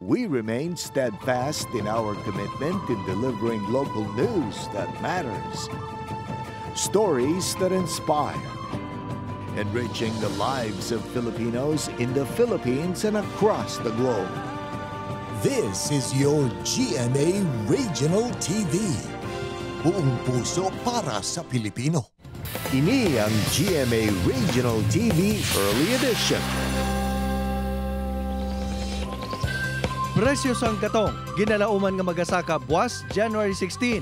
We remain steadfast in our commitment in delivering local news that matters. Stories that inspire. Enriching the lives of Filipinos in the Philippines and across the globe. This is your GMA Regional TV. Buong puso para sa Pilipino. Ini ang GMA Regional TV Early Edition. Presyo sang katong, ginalauman nga magasaka buwas January 16.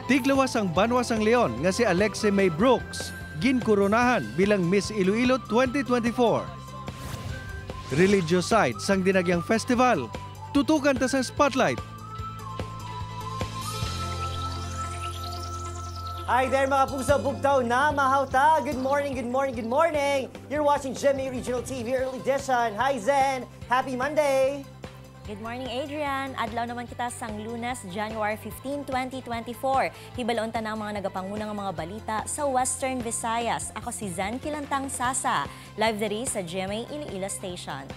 Tiglawas ang banwas ang leon nga si Alexi May Brooks, ginkuronahan bilang Miss Iloilo 2024. Religious side sang dinagyang festival, tutukan ta sa spotlight. Hi there mga puso, bugtaw na mahawta. Good morning, good morning, good morning. You're watching GMA Regional TV Early Edition. Hi Zen, happy Monday. Good morning, Adrian. Adlaw naman kita sang Lunes, January 15, 2024. Hibaloon ta na ang mga nagapangunang mga balita sa Western Visayas. Ako si Zen Kilantang Sasa, live diri sa GMA Iloilo Station.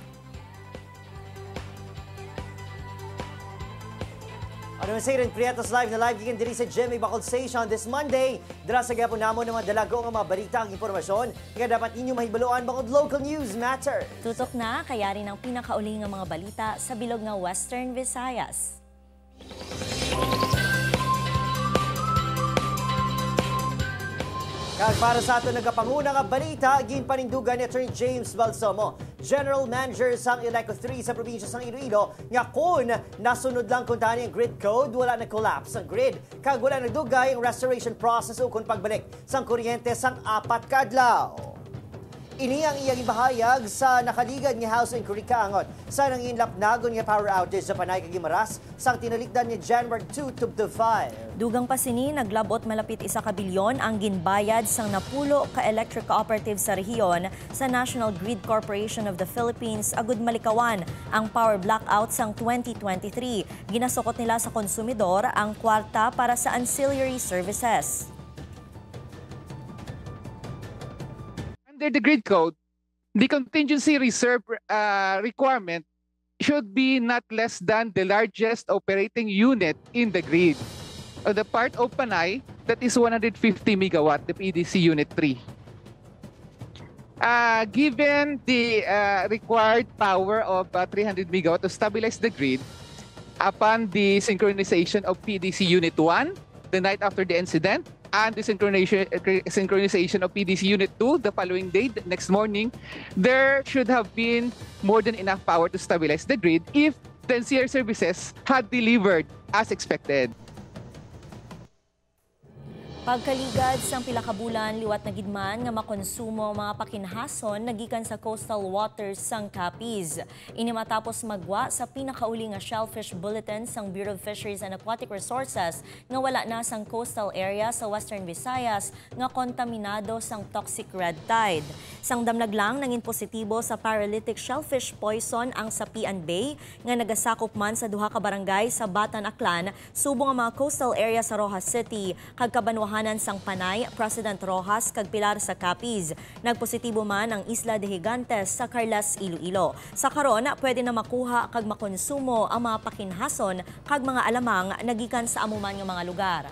Ano man sayrin, Prietos Live na live gikan diri sa GMA Bacol Station this Monday. Dira sa gyapon namon ng mga dalago nga mga balita ang impormasyon nga dapat ninyo mahibaluan bangod local news matter. Tutok na kaya rin ang pinakauli nga mga balita sa bilog nga Western Visayas. Kag para sa ato nagapanguna nga balita, ginpanindugan ni Attorney James Balsomo, General Manager sang Ileco 3 sa probinsya sang Iloilo, nga kung nasunod lang kung tani ang grid code, wala na-collapse ang grid. Kag wala nagdugay ang restoration process o kung pagbalik sang kuryente sang 4 kadlaw. Ini ang iyang ibahayag sa nakaligad ni House Inquiry kaangot sa nanginlapnagon nga power outage sa Panay Kagimaras sang tinalikdan ni January 2 to 5. Dugang pa sini, naglabot malapit 1 kabilyon ang ginbayad sang napulo ka electric cooperative sa rehiyon sa National Grid Corporation of the Philippines agud malikawan ang power blackout sang 2023. Ginasukot nila sa konsumidor ang kwarta para sa ancillary services. Under the grid code, the contingency reserve requirement should be not less than the largest operating unit in the grid. On the part of Panay, that is 150 megawatt, the PDC Unit 3. Given the required power of 300 megawatt to stabilize the grid, upon the synchronization of PDC Unit 1, the night after the incident, and the synchronization of PDC Unit 2 the following day, the next morning, there should have been more than enough power to stabilize the grid if the NCR services had delivered as expected. Pagkaligad sang pila ka bulan, liwat na gidman nga makonsumo mga pakinhason nagikan sa coastal waters sang Capiz. Ini matapos magwa sa pinakauli nga shellfish bulletin sang Bureau of Fisheries and Aquatic Resources nga wala na sang coastal area sa Western Visayas nga kontaminado sang toxic red tide. Sang damlag lang nangin positibo sa paralytic shellfish poison ang Sapian Bay nga nagasakop man sa duha ka barangay sa Batan Aklan subong ang mga coastal area sa Rojas City kag Kabanwahanan sang Panay, President Rojas kag Pilar sa Capiz. Nagpositibo man ang Isla de Gigantes sa Carlas, Iloilo. Sa karon, pwede na makuha kag makonsumo ang mga pakinhason kag mga alamang nagikan sa amuman nga mga lugar.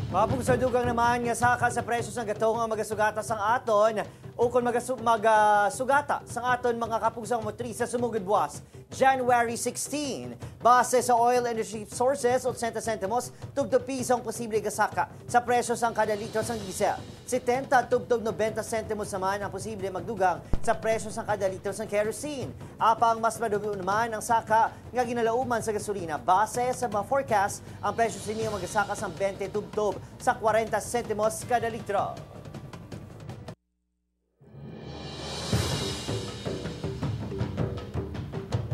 Mapugsadugang naman nga saka sa presyo sang gatong nga magasugata sang aton o kung magasugata sang aton mga kapugsang motriz sa sumugod buwas January 16. Base sa oil industry sources, 80 centimos tubtob piso ang posible gasaka sa presyo sang kada litro sang diesel. 70 tubtob 90 centimos naman ang posible magdugang sa presyo sang kada litro sang kerosene. Apang mas madugo naman ang saka nga ginalauman sa gasolina. Base sa mga forecast, ang presyo siniya magasaka sang 20 tubtob sa 40 centimos kada litro.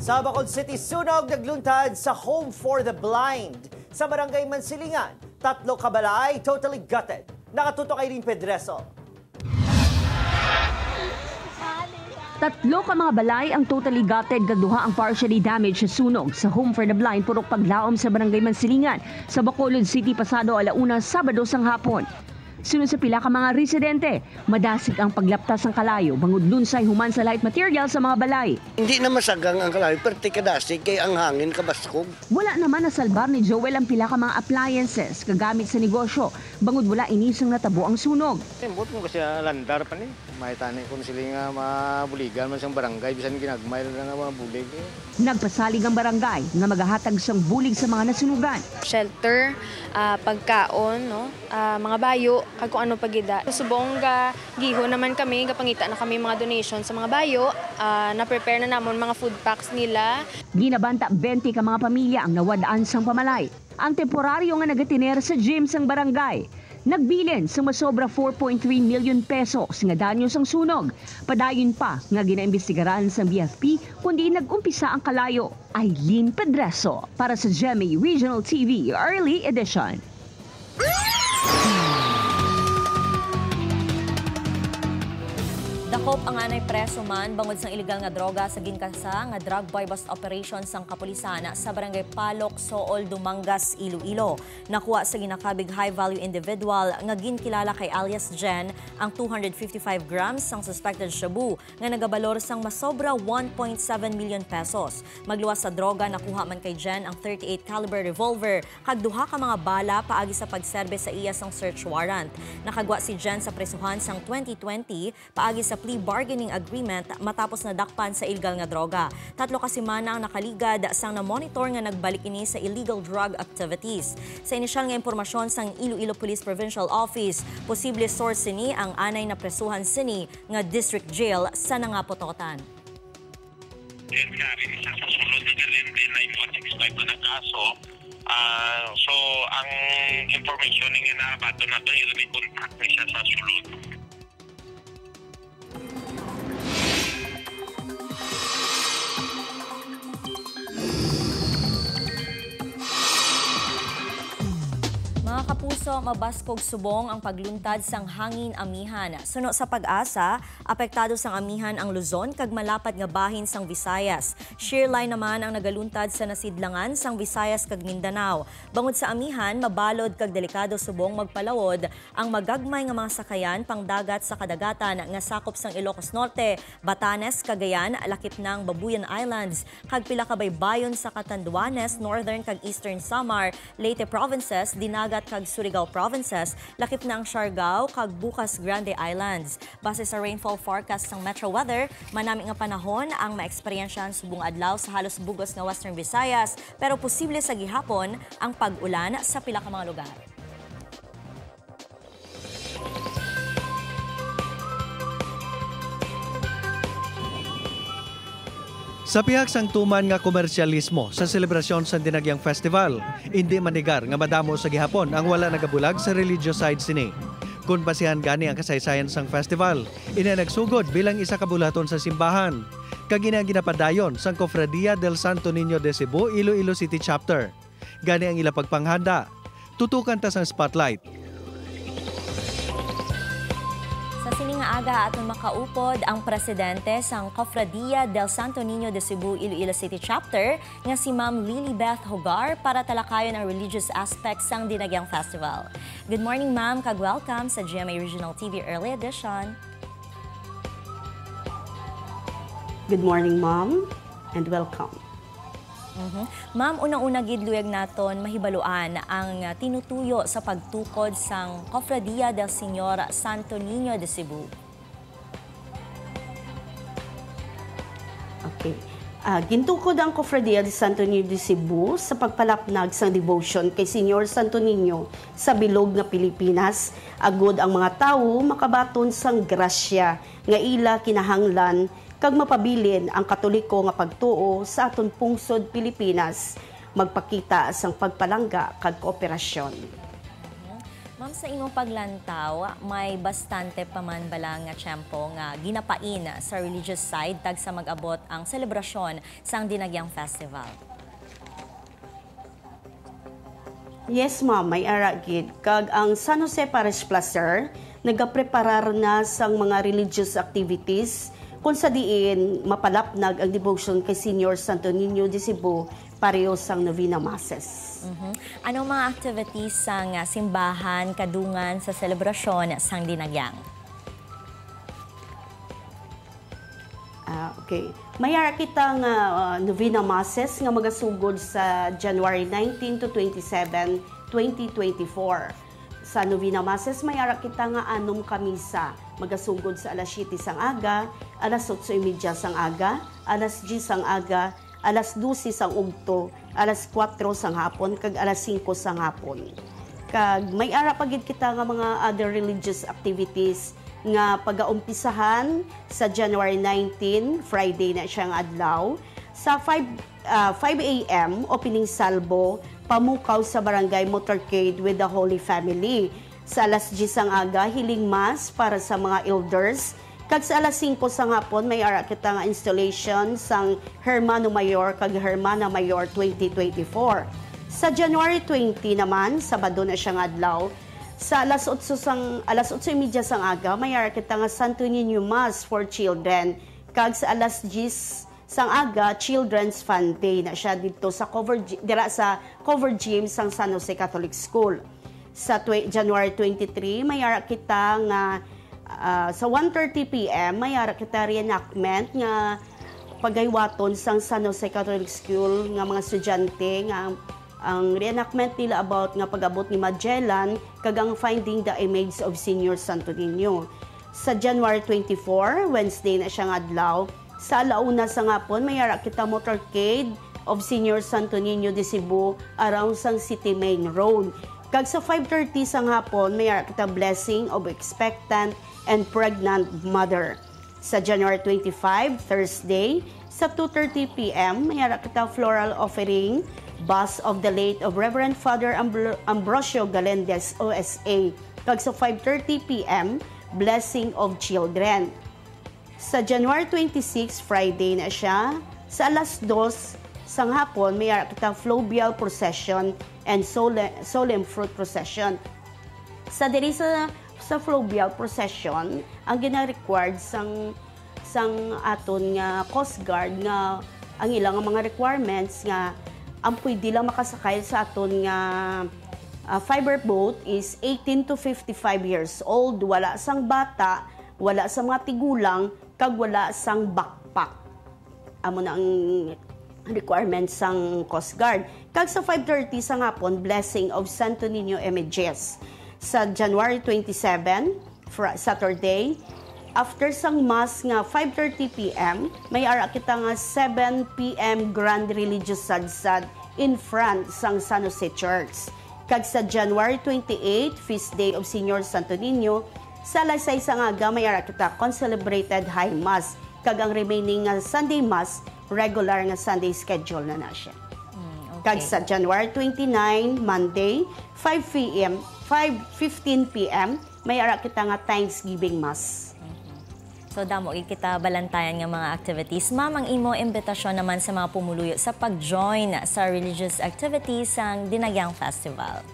Sa Bacol City, sunog nagluntad sa Home for the Blind. Sa Barangay Mansilingan, 3 kabalay totally gutted. Nakatutok Irene Pedreso. 3 ka mga balay ang totally gutted kag duha ang partially damaged sa sunog sa Home for the Blind purok paglaom sa Barangay Mansilingan sa Bacolod City pasado 1:00 Sabado sang hapon. Sunod sa pila ka mga residente, madasig ang paglaptas ng kalayo bangod lunsay human sa light material sa mga balay. Hindi na masagang ang kalayo, pero tikadasig kay ang hangin kabaskog. Wala naman nasalbar ni Joel ang pila ka mga appliances kagamit sa negosyo, bangod wala inisang natabo ang sunog. Timbot mo kasi landar pa ni. May tani kung sila nga mabuligan man siyang barangay, bisan ginagmay na nga mga bulig. Nagpasalig ang barangay nga magahatag siyang bulig sa mga nasunugan. Shelter, pagkaon, no? Mga bayo, kag kung ano pagida. Subong giho naman kami, kapangita na kami mga donation sa mga bayo, na-prepare na namon mga food packs nila. Ginabanta 20 ka mga pamilya ang nawadaan sang pamalay. Ang temporaryo nga nagatiner sa gym sang barangay. Nagbilin sa masobra 4.3 million pesos nga danyo sang sunog. Padayon pa nga ginaimbestigaran sa BFP kundi nag-umpisa ang kalayo. Aileen Pedreso para sa GMA Regional TV Early Edition. Dakop ang anay preso man bangod sang illegal nga droga sa ginkasa nga drug buy bust operation sang kapulisan sa barangay Palok, Sool, Dumangas, Iloilo. Nakuha sa ginakabig high-value individual nga ginkilala kay alias Jen ang 255 grams sang suspected shabu nga nagabalor sang masobra 1.7 million pesos. Magluwas sa droga nakuha man kay Jen ang 38 caliber revolver kag duha ka mga bala paagi sa pagserbe sa iya sang search warrant. Nakagwa si Jen sa presuhan sang 2020 paagi sa plea bargaining agreement matapos nadakpan sa illegal nga droga. 3 ka semana ang nakaligad sang na-monitor nga nagbalik ini sa illegal drug activities. Sa inisyal nga impormasyon sang Iloilo Police Provincial Office, posible source sini ang anay na presuhan sini nga district jail sa Nangapototan. Isa sa sulod na galing din na 165 na kaso. So, ang information nga nabato na ito, yung contact siya sa sulod. Mga kapuso, mabaskog subong ang pagluntad sang hangin amihan. Suno sa pag-asa, apektado sang amihan ang Luzon kag malapad nga bahin sang Visayas. Shear line naman ang nagaluntad sa nasidlangan sang Visayas kag Mindanao. Bangod sa amihan, mabalod kag delikado subong magpalawod ang magagmay nga mga sakayan pangdagat sa kadagatan nga sakop sang Ilocos Norte, Batanes, Cagayan, lakip ng Babuyan Islands, kag pila ka baybayon sa Catanduanes, Northern kag Eastern Samar, Leyte Provinces, Dinagat kag Surigao Provinces, lakip na ang Siargao kag Bukas Grande Islands. Base sa rainfall forecast ng Metro Weather, manami nga panahon ang maeksperiensyahan subong adlaw sa halos bugos nga Western Visayas, pero posible sa gihapon ang pag-ulan sa pila ka mga lugar. Sa pihak sang tuman nga komersyalismo sa selebrasyon sa Dinagyang Festival, hindi manigar nga madamo sa gihapon ang wala nagabulag sa religious side sini. Kung basihan gani ang kasaysayan sang festival, ina nagsugod bilang isa ka bulaton sa simbahan. Kagina ginapadayon sang Cofradia del Santo Niño de Cebu, Iloilo City Chapter. Gani ang ila pagpanghanda. Tutukan ta sang spotlight. Sa sining nga aga aton makaupod ang presidente sang Cofradia del Santo Niño de Cebu, Iloilo City Chapter nga si Ma'am Lilibeth Hogar para talakayon ang religious aspects sang Dinagyang Festival. Good morning, Ma'am, kag welcome sa GMA Regional TV Early Edition. Good morning, Ma'am, and welcome. Ma'am, unang-una gidluyag naton mahibaluan ang tinutuyo sa pagtukod sang Cofradia del Señor Santo Niño de Cebu. Okay. Gintukod ang Cofradia del Santo Niño de Cebu sa pagpalapnag sang devotion kay Señor Santo Niño sa bilog nga Pilipinas. Agod ang mga tawo makabaton sang grasya nga ila kinahanglan kag mapabilin ang Katoliko nga pagtuo sa aton pungsod Pilipinas, magpakita sang pagpalangga kag kooperasyon. Ma'am, sa imong paglantaw, may bastante pa man bala nga tiyempo nga ginapain sa religious side tag sa mag-abot ang selebrasyon sang Dinagyang Festival. Yes, ma'am, may aragid. Kag ang San Jose Parish Placer nagapreparar na sang mga religious activities kung sa diin mapalapnag ang devotion kay Señor Santo Niño de Cebu pareho sang Novena Masses. Anong mga activities sang simbahan, kadungan sa selebrasyon sang dinagyang? Okay. Mayara kita nga Novena Masses nga magasugod sa January 19 to 27, 2024. Sa Novena Masses, mayara kita nga 6 kamisa. Magasugod sa alas 7 sang aga, alas 8:30 sang aga, alas 10 sang aga, alas 12 sang ugto, alas 4 sang hapon, kag alas 5 sang hapon. Kag mayara pagid kita nga mga other religious activities nga pagaumpisahan sa January 19, Friday na siyang adlaw. Sa 5 a.m., opening salvo, pamukaw sa barangay motorcade with the Holy Family. Sa alas 10 ang aga, hiling mass para sa mga elders. Kag sa alas 5 sa hapon, may ara kita nga installation sang Hermano Mayor kag Hermana Mayor 2024. Sa January 20 naman, Sabado na siyang adlaw, sa alas 8:30 sang aga, may ara kita nga Santo Niño Mass for Children. Kag sa alas 10 sang aga, Children's Fun Day na siya dito sa cover gym sang San Jose Catholic School. Sa January 23, may ara kita nga sa 1:30 p.m. may ara kita reenactment nga pagaywaton sang San Jose Catholic School nga mga estudyante nga ang reenactment nila about nga pag-abot ni Magellan kag ang finding the image of Senior Santo Niño. Sa January 24, Wednesday na siyang adlaw, sa alauna sa ngapon may ara kita motorcade of Senior Santo Niño de Cebu around sang City Main Road. Kag sa 5:30 sa hapon may ara kita blessing of expectant and pregnant mother. Sa January 25, Thursday, sa 2:30 p.m. may ara kita floral offering Bus of the late of Reverend Father Ambrosio Galendez, OSA. Kag sa 5:30 p.m., Blessing of Children. Sa January 26, Friday na siya, sa alas 2 sang hapon, may kita Fluvial Procession and Solemn Fruit Procession. Sa diri sa Fluvial Procession, ang gina-required sang aton nga Coast Guard nga ang ilang mga requirements nga ang pwede lang makasakay sa aton nga fiber boat is 18 to 55 years old, wala sang bata, wala sa mga tigulang, kag wala sang backpack. Amo na ang requirements sang Coast Guard. Kag sa 5:30 sa hapon, Blessing of Santo Niño Images. Sa January 27, Saturday, after sang mass nga 5:30 p.m., may ara kita nga 7 p.m. Grand Religious Sadsad in front sang San Jose Church. Kag sa January 28, Feast Day of Senior Santo Niño, sa alas 6 sang aga may ara kita concelebrated High Mass. Kag ang remaining nga Sunday Mass, regular nga Sunday schedule na siya. Kag sa January 29, Monday, 5:15 p.m., may ara kita nga Thanksgiving Mass. So damo kita balantayan nga mga activities. Ma'am, ang imo imbitasyon naman sa mga pumuluyo sa pag-join sa religious activities sang Dinagyang Festival.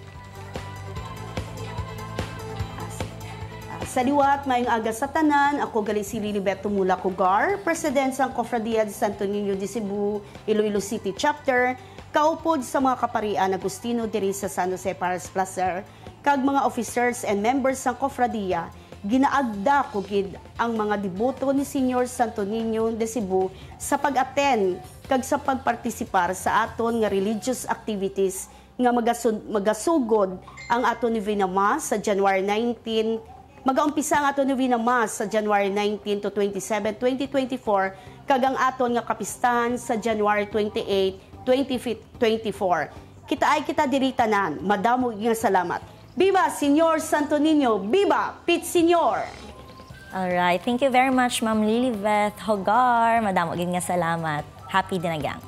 Sa liwat, mayong aga sa tanan, ako gali si Liliberto Mula Cugar, President sang Cofradia de Santo Niño de Cebu, Iloilo City Chapter, kaupod sa mga kaparian Agustino diri sa San Jose Paras Placer, kag mga officers and members sang Cofradia, ginaagda ko gid ang mga deboto ni Senior Santo Niño de Cebu sa pag-attend kag sa pagpartisipar sa aton nga religious activities nga magasugod ang aton Novena Mass sa January 19. Magaumpisa ang aton Novena Mass sa January 19 to 27, 2024 kag ang aton nga kapistahan sa January 28, 2024. Kita diri tanan. Madamo nga salamat. Viva Senior Santo Niño! Viva Pit Senior! Alright, thank you very much, Ma'am Lilibeth Hogar. Madamo gid nga salamat. Happy Dinagyang.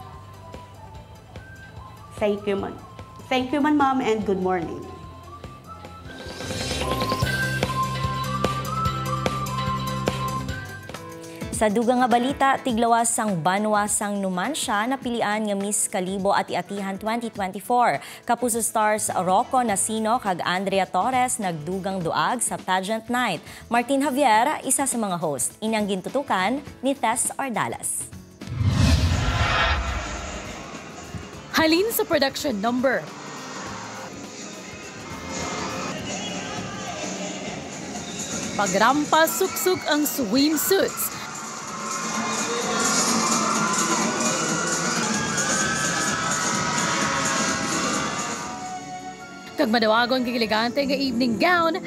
Thank you, man. Thank you, man, ma'am, and good morning. Sa dugang nga balita, tiglawas sang Banwa sang Numancia napilian nga Miss Kalibo at Atihan 2024. Kapuso stars Rocco Nasino kag Andrea Torres nagdugang duag sa pageant night. Martin Javier, isa sa mga host. Inyang gintutukan ni Tess Ordalas. Halin sa production number. Pagrampa, suksok ang swimsuits. Kag madawagon kikiligante nga evening gown.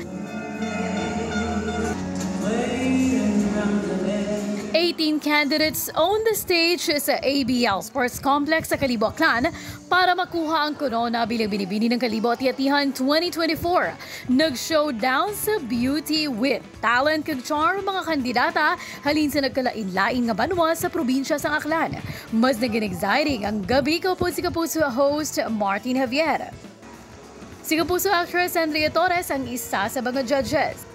18 candidates on the stage sa ABL Sports Complex sa Kalibo Aklan para makuha ang corona bilang binibini ng Kalibo Ati-Atihan 2024. Nag-showdown sa beauty, wit, talent kag charm mga kandidata halin sa nagkalain-lain nga banwa sa probinsya sa Aklan. Mas naging exciting ang gabi ko si Kapuso host Martin Javier. Si Kapuso actress Andrea Torres ang isa sa mga judges.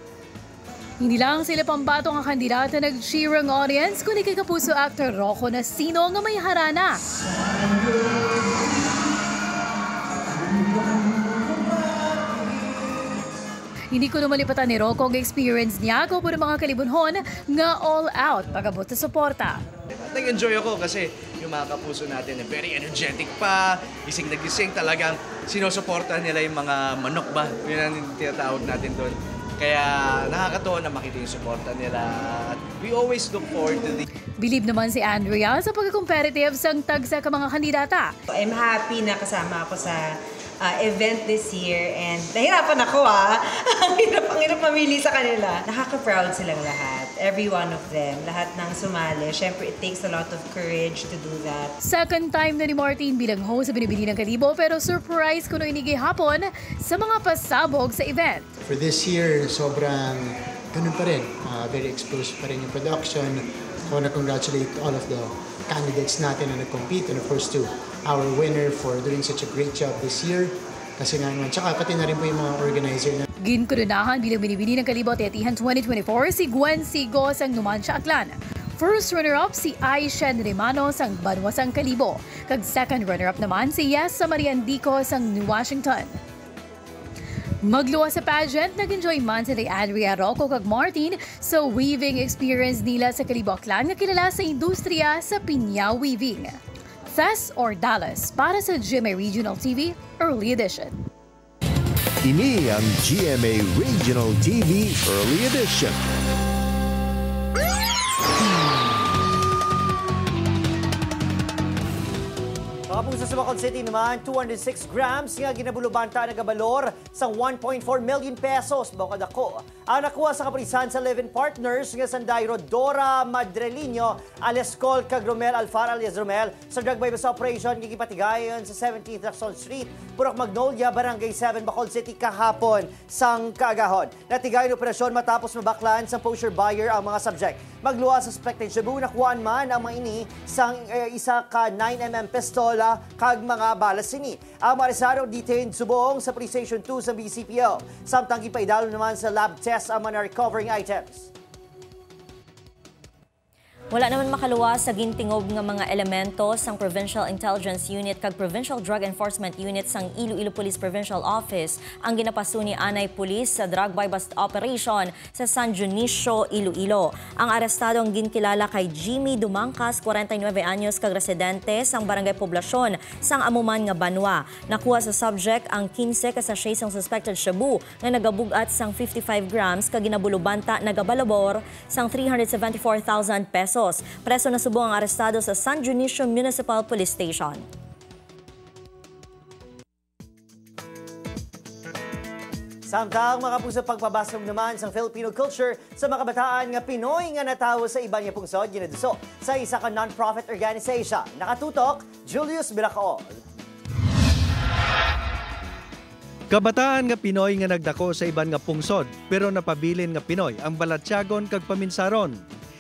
Hindi lang sila pambatong ang kandidata nag-cheer ang audience, kundi kay Kapuso actor Rocco Nasino nga may harana. Hindi ko malipatan ni Rocco ang experience niya ko po ng mga kalibunhon nga all out pagabot sa suporta. Nag-enjoy ako kasi yung mga Kapuso natin very energetic pa, gising na gising talagang sinusuportahan nila yung mga manok ba? Yun ang tinatawag natin doon. Kaya nakakatuwa na makita yung suporta nila. We always look forward to the... Believe naman si Andrea sa pagka-competitive sang tagsa ka mga kandidata. I'm happy na kasama ako sa event this year and nahirapan ako ang hirap mamili sa kanila. Nakaka-proud silang lahat. Every one of them. Lahat ng sumali. Siyempre, it takes a lot of courage to do that. Second time na ni Martin bilang host sa Binibini ng Kalibo pero surprise kuno inigay hapon sa mga pasabog sa event. For this year, sobrang ganun pa rin. Very exposed pa rin yung production. I want to congratulate all of the candidates natin na nag-compete and of course to our winner for doing such a great job this year. Kasi nga naman, tsaka pati na rin po yung mga organizer na ginkurunahan bilang Binibini ng Kalibo Ati-Atihan 2024 si Gwen Sigos ang Numancia Aklan. First runner-up si Aisha Rimano sang Banwasang Kalibo. Kag second runner-up naman si Yes sa Mariandico sang New Washington. Magluwa sa pageant, nag-enjoy man si Andrea Rocco kag Martin sa weaving experience nila sa Kalibo Aklan nga kilala sa industriya sa pinya weaving. Thes or Dallas para sa GMA Regional TV Early Edition. Ini ang GMA Regional TV Early Edition. Kapuso sa Bacol City naman, 206 grams nga ginabulubanta na gabalor sa 1.4 million pesos. Bukod ako, ang nakuha sa kapulisan sa Live-in Partners nga Sanday Rodora Madrelino, Alescol kag Romel Alfar alias Romel sa drug buy bust operation gigipatigayon sa 17th Lacson Street, Purok Magnolia, Barangay 7, Bacol City kahapon sang kaagahon. Natigayon operasyon matapos mabaklan sa poacher buyer ang mga subject. Magluwa sa suspected Cebu, nakuhaan man ang mga ini sang isa ka 9mm pistola kag mga balas sini. Ang marisado detained subong sa Police Station 2 sa BCPO. Samtang gipaidalo naman sa lab test ang mga recovering items. Wala naman makaluwas sa gintingob nga mga elemento sang Provincial Intelligence Unit kag Provincial Drug Enforcement Unit sang Iloilo Police Provincial Office ang ginapaso ni Anay Police sa drug buy bust operation sa San Dionisio, Iloilo. Ang arestadong ginkilala kay Jimmy Dumangkas, 49 anyos kag residente sang Barangay Poblasyon sang Amuman nga Banwa. Nakuha sa subject ang 15 ka sachet sang suspected shabu nga nagabugat sang 55 grams kag ginabulubanta nagabalabor sang 374,000 pesos. Preso na subong ang arestado sa San Dionisio Municipal Police Station. Samtang makapuso pagpabasog naman sa Filipino culture sa mga kabataan nga Pinoy nga natawo sa iba niya pungsod ginaduso sa isa ka non-profit organization. Nakatutok, Julius Bilacaol. Kabataan nga Pinoy nga nagdako sa iban nga pungsod pero napabilin nga Pinoy ang Balatyagon kag Paminsaron.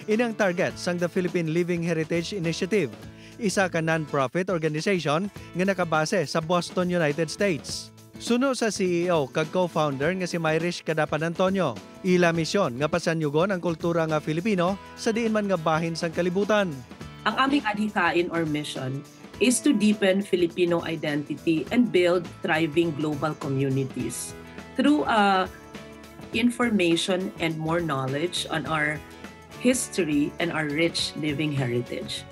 Inang target sang the Philippine Living Heritage Initiative, isa ka non-profit organization nga nakabase sa Boston, United States. Suno sa CEO kag co-founder nga si Mayrish Cadapan Antonio, ila misyon nga pasanyugon ang kultura nga Filipino sa diin man nga bahin sang kalibutan. Ang aming adhikain or mission is to deepen Filipino identity and build thriving global communities through information and more knowledge on our history and our rich living heritage.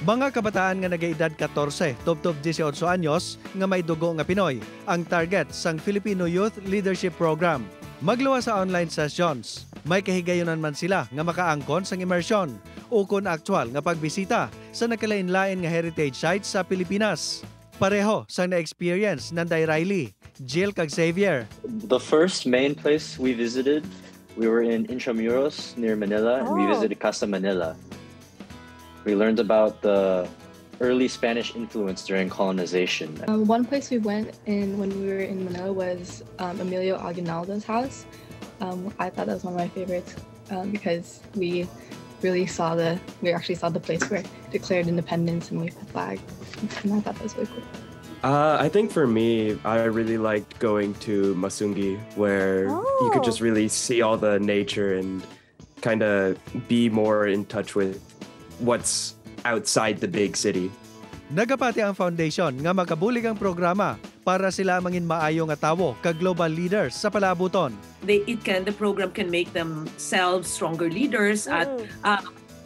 Mga kabataan nga nagaedad 14, tubtob 18 anyos nga may dugo nga Pinoy ang target sang Filipino Youth Leadership Program. Magluwa sa online sessions. May kahigayonan man sila nga makaangkon sang immersion ukon aktual nga pagbisita sa nakalain-lain nga heritage sites sa Pilipinas. Pareho sang na-experience Nanday Riley, Jill kag Xavier. The first main place we visited, we were in Intramuros near Manila, and we visited Casa Manila. We learned about the early Spanish influence during colonization. One place we went in when we were in Manila was Emilio Aguinaldo's house. I thought that was one of my favorites because we actually saw the place where it declared independence and waved the flag, and I thought that was really cool. I think for me, I really liked going to Masungi, where you could just really see all the nature and kind of be more in touch with what's outside the big city. Nagapati ang foundation nga makabulig ang programa para sila mangin maayo nga tawo kag global leaders sa palabuton. The program can make themselves stronger leaders at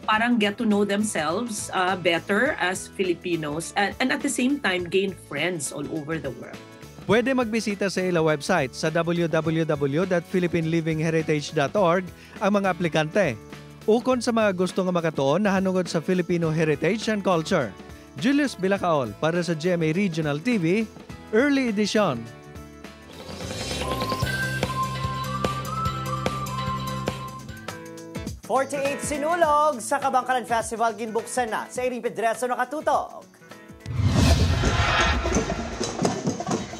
parang get to know themselves better as Filipinos and at the same time gain friends all over the world. Pwede magbisita sa ila website sa www.philippinelivingHeritage.org ang mga aplikante. Ukon sa mga gusto nga makatuon na hanungod sa Filipino heritage and culture. Julius Bilacaol para sa GMA Regional TV, Early Edition. "48 Sinulog sa Kabangkalan Festival ginbuksan na sa Iring Pedreso nakatutok.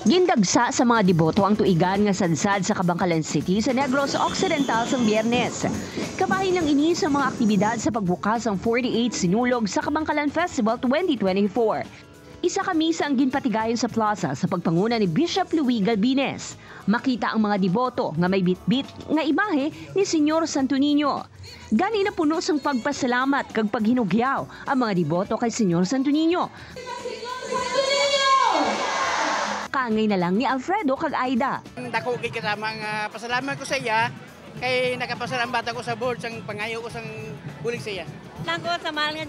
Gindagsa sa mga deboto ang tuigan nga sadsad sa Kabangkalan City sa Negros Occidental sang Biyernes. Kabahin lang ini sa mga aktibidad sa pagbukas ng 48 Sinulog sa Kabangkalan Festival 2024. Isa kami sa ang ginpatigayon sa plaza sa pagpanguna ni Bishop Luis Galbines. Makita ang mga deboto nga may bitbit nga imahe ni Senyor Santo Niño. Gani na puno sang pagpasalamat kag paghinugyaw ang mga deboto kay Senyor Santo Niño. Kaangay na lang ni Alfredo kag Aida. Dako kay kasama nga pasalamat ko sa iya kay nakapasalam bata ko sa board sang pangayo ko sang bulig sa iya. Nako sa mga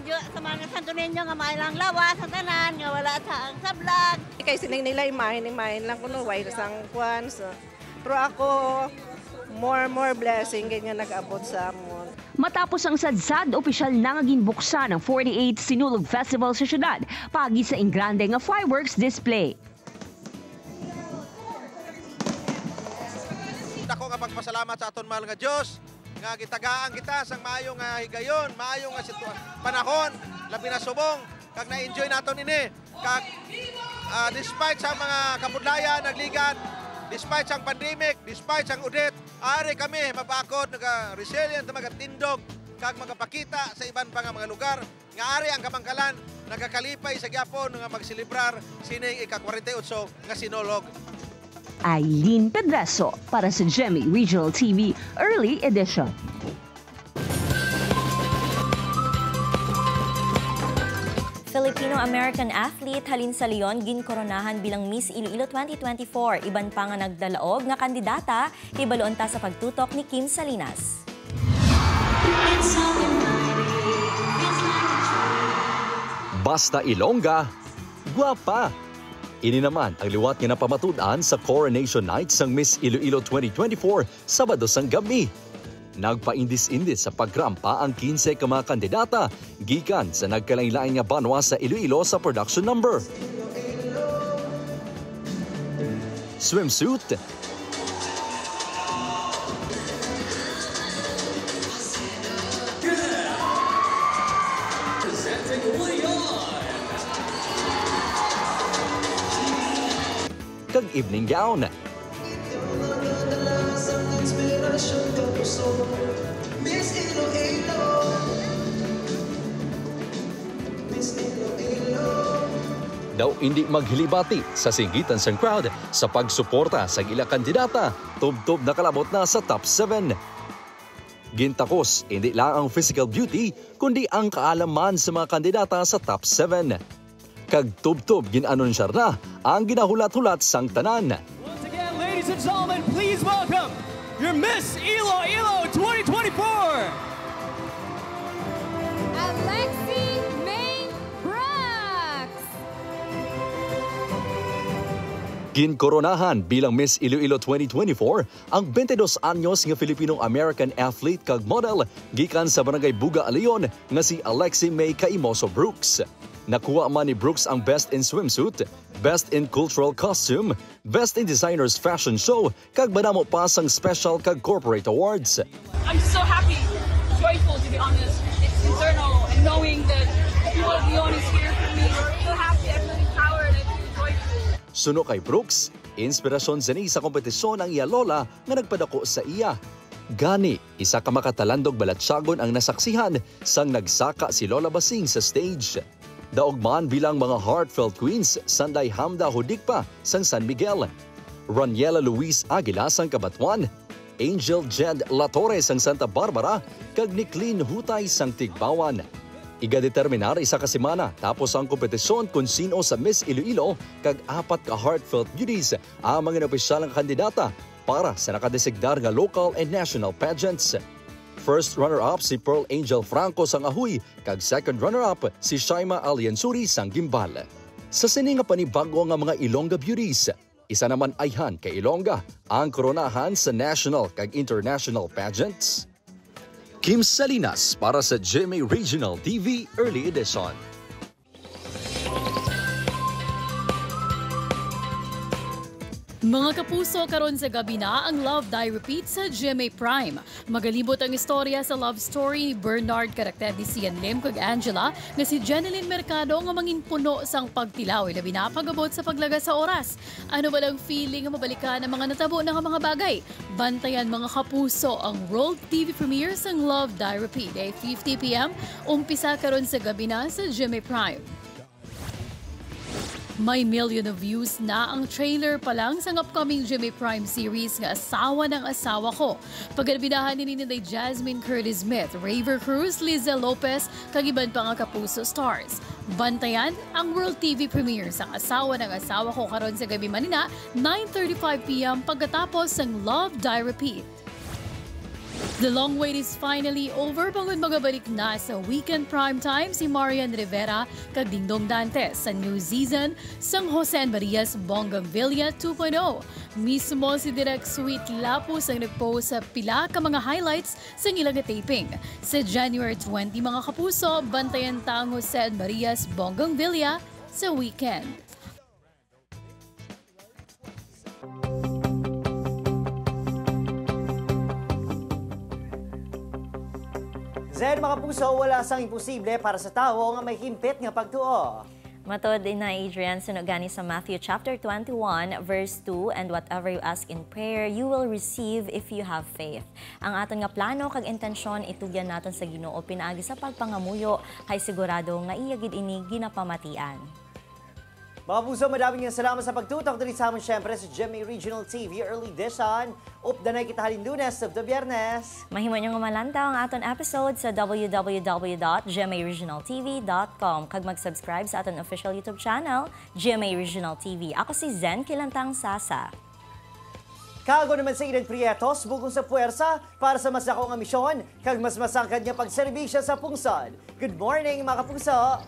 Santo Niño nga mailang lawas sa tanan nga wala sa sablag. Kay sining nila imahin lang kuno way sang kwan so. Pero ako more blessing kay nga nag-abot sa amon. Matapos ang sadsad, opisyal na nga ginbuksan ang 48 Sinulog Festival sa syudad pagi sa ingrande nga fireworks display. Ako nga pagpasalamat sa aton mahal nga Dios nga gitagaan kita sang maayong nga higayon, maayong nga panahon, labi na subong kag na-enjoy naton ini kag despite sa mga kabudlayan nagligat, despite sang pandemic, despite sang udit, ari kami mapakod naga resilient magatindog kag magapakita sa iban pa nga mga lugar nga ari ang Kabangkalan nagakalipay sa gyapon nga magselebrar sining ika-48 nga Sinulog. Aileen Pedreso para sa GMA Regional TV Early Edition. Filipino-American athlete Halin Saleon ginkoronahan bilang Miss Iloilo 2024. Iban pa nga nagdalaog nga kandidata hibaloon ta sa pagtutok ni Kim Salinas. Basta Ilongga, guwapa. Ini naman ang liwat nga napamatud-an sa Coronation Night sang Miss Iloilo 2024 Sabado sang gabi. Nagpaindis-indis sa pagrampa ang 15 ka mga kandidata gikan sa nagkalain-lain nga banwa sa Iloilo sa production number. Swimsuit, kag evening gown. Daw hindi maghilibati sa singitan sang crowd sa pagsuporta sa ila kandidata, tub-tub na kalabot na sa top 7. Gintakos, hindi lang ang physical beauty, kundi ang kaalaman sa mga kandidata sa top 7. Kag tub-tub ginanunsar na ang ginahulat-hulat sang tanan. Once again, ladies and gentlemen, please welcome your Miss Iloilo 2024, Alexi May Ginkoronahan bilang Miss Iloilo 2024 ang 22 anyos nga Filipino-American athlete kag model gikan sa Barangay Buga, Leon nga si Alexi May Caimoso Brooks. Nakuha man ni Brooks ang Best in Swimsuit, Best in Cultural Costume, Best in Designers Fashion Show kag madamo pa sang Special kag Corporate Awards. I'm so happy, joyful to be honest. It's internal and knowing that people of Leon is here for me. I'm so happy, I'm really empowered, I'm really joyful. Suno kay Brooks, inspirasyon sa kompetisyon ang iya lola nga nagpadako sa iya. Gani, isa ka makatalandog balatsyagon ang nasaksihan sang nagsaka si Lola Basing sa stage. Daog man bilang mga heartfelt queens, Sanday Hamda Hudikpa sang San Miguel, Raniela Luis Aguila sang Cabatuan, Angel Jed Latore sang Santa Barbara, kag Niclin Hutay sang Tigbawan. Iga-determinar isa ka semana tapos ang kompetisyon kung sino sa Miss Iloilo kag 4 ka heartfelt beauties ang mga opisyalang kandidata para sa nakadesignar nga local and national pageants. First runner-up si Pearl Angel Franco sang Ahoy kag second runner-up si Shaima Aliansuri sang Gimbal. Sa sini nga panibago nga mga Ilongga beauties, isa naman ayhan kay Ilongga ang koronahan sa national kag international pageants. Kim Salinas para sa GMA Regional TV Early Edition. Mga kapuso, karon sa gabi na ang Love Die Repeat sa GMA Prime. Magalibot ang istorya sa love story ni Bernard karakter ni Sian Lim kag Angela nga si Jeneline Mercado nga mangin puno sang pagtilaw labi na pagabot sa paglaga sa oras. Ano ba lang feeling nga mabalikan ang mga natabo na mga bagay? Bantayan mga kapuso ang World TV premiere sang Love Die Repeat ay 50 p.m. umpisa karon sa gabi na sa GMA Prime. May million of views na ang trailer pa lang sa upcoming GMA Prime series nga Asawa ng Asawa Ko. Pagkanabidahan ni Ninday Jasmine Curtis Smith, Raver Cruz, Liza Lopez, kagiban pa nga kapuso stars. Bantayan ang World TV premiere sa Asawa ng Asawa Ko karon sa gabi manina, 9:35 p.m. pagkatapos ng Love Die Repeat. The long wait is finally over pangod magabalik na sa weekend primetime si Marian Rivera kag Dingdong Dantes sa new season sang Jose Marias Bonggamvilla 2.0. Mismo si Direk Sweet Lapus ang nagpost sa pila ka mga highlights sa ilang taping. Sa January 20 mga kapuso, bantayan ta ang Jose Marias Bonggamvilla sa weekend. Zed, mga puso, wala sang imposible para sa tao nga may himpit nga pagtuo. Matod na Adrian, sunod gani sa Matthew chapter 21, verse 2, and whatever you ask in prayer, you will receive if you have faith. Ang aton nga plano kag intensyon itugyan naton sa Ginoo pinaagi sa pagpangamuyo, hay sigurado nga iyagid ini ginapamatian. Mga puso, madaming salamat sa pagtutok dito sa amin syempre sa GMA Regional TV Early Edition. Updanay kita halin Lunes of the Biyernes. Mahimo nyo nga malantaw ang aton episode sa www.gmaregionaltv.com kag mag-subscribe sa aton official YouTube channel, GMA Regional TV. Ako si Zen Kilantang Sasa. Kago naman sa Eden Prietos, bugong sa puwersa para sa mas ako nga misyon, kag mas masangkad niya pagserbisyo sa pungsod. Good morning mga kapuso!